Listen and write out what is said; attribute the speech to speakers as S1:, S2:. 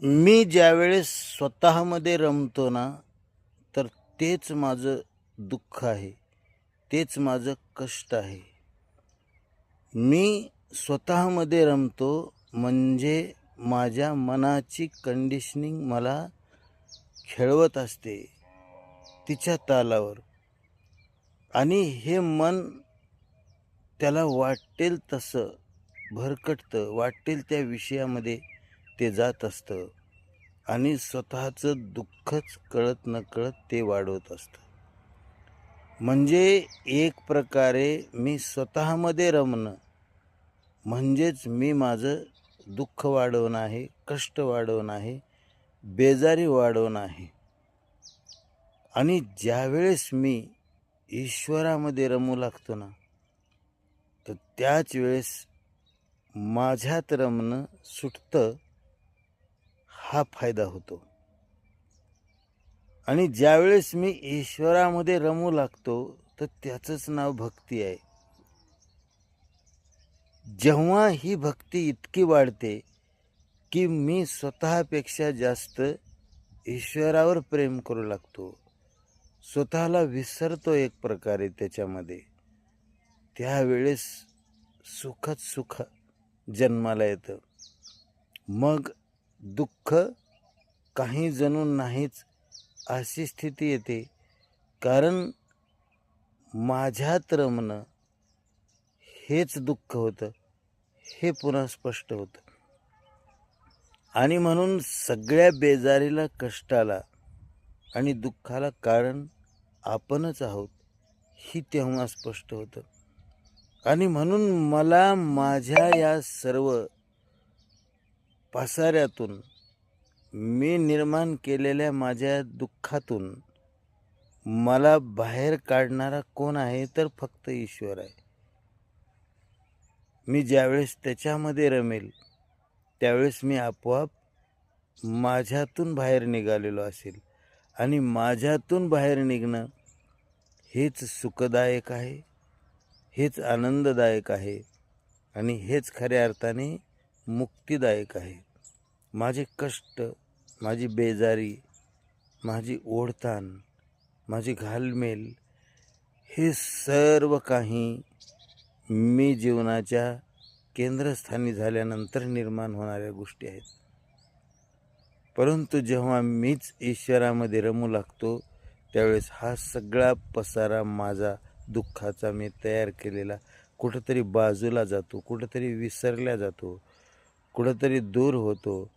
S1: मी ज्यावेळेस स्वतःमध्ये रमतो ना, तर तेच माझं दुःख आहे. तेच माझं कष्ट आहे. मी स्वतःमध्ये रमतो म्हणजे माझ्या मनाची कंडिशनिंग मला खेळवत असते तिच्या तालावर आणि हे मन त्याला वाटेल तसं भरकटतं, वाटेल त्या विषयामध्ये ते जात असतं आणि स्वतःचं दुःखच कळत नकळत ते वाढवत असतं. म्हणजे एक प्रकारे मी स्वतःमध्ये रमणं म्हणजेच मी माझं दुःख वाढवणं आहे, कष्ट वाढवणं आहे, बेजारी वाढवणं आहे. आणि ज्यावेळेस मी ईश्वरामध्ये रमू लागतो ना, तर त्याच वेळेस माझ्यात रमणं सुटतं, हा फायदा होतो. आणि ज्यावेळेस मी ईश्वरामध्ये रमू लागतो, तर त्याचंच नाव भक्ती आहे. जेव्हा ही भक्ती इतकी वाढते, की मी स्वतःपेक्षा जास्त ईश्वरावर प्रेम करू लागतो. स्वतःला विसरतो एक प्रकारे त्याच्यामध्ये. त्यावेळेस सुखच सुख जन्माला येतं. मग दुःख काही जणू नाहीच अशी स्थिती येते. कारण माझ्यात रमणं हेच दुःख होतं, हे पुन्हा स्पष्ट होतं. आणि म्हणून सगळ्या बेजारीला, कष्टाला आणि दुःखाला कारण आपणच आहोत, ही तेव्हा स्पष्ट होतं. आणि म्हणून मला माझ्या या सर्व पसाऱ्यातून, मी निर्माण केलेल्या माझ्या दुःखातून मला बाहेर काढणारा कोण आहे, तर फक्त ईश्वर आहे. मी ज्यावेळेस त्याच्यामध्ये रमेल, त्यावेळेस मी आपोआप माझ्यातून बाहेर निघालेलो असेल. आणि माझ्यातून बाहेर निघणं हेच सुखदायक आहे, हेच आनंददायक आहे आणि हेच खऱ्या अर्थाने मुक्तिदायक आहे. माझे कष्ट, माझी बेजारी, माझी ओढताण, माझी घालमेल हे सर्व काही मी जीवनाच्या केंद्रस्थानी झाल्यानंतर निर्माण होणाऱ्या गोष्टी आहेत. परंतु जेव्हा मीच ईश्वरामध्ये रमू लागतो, त्यावेळेस हा सगळा पसारा माझा दुःखाचा मी तयार केलेला कुठंतरी बाजूला जातो, कुठंतरी विसरल्या जातो, कुठंतरी दूर होतो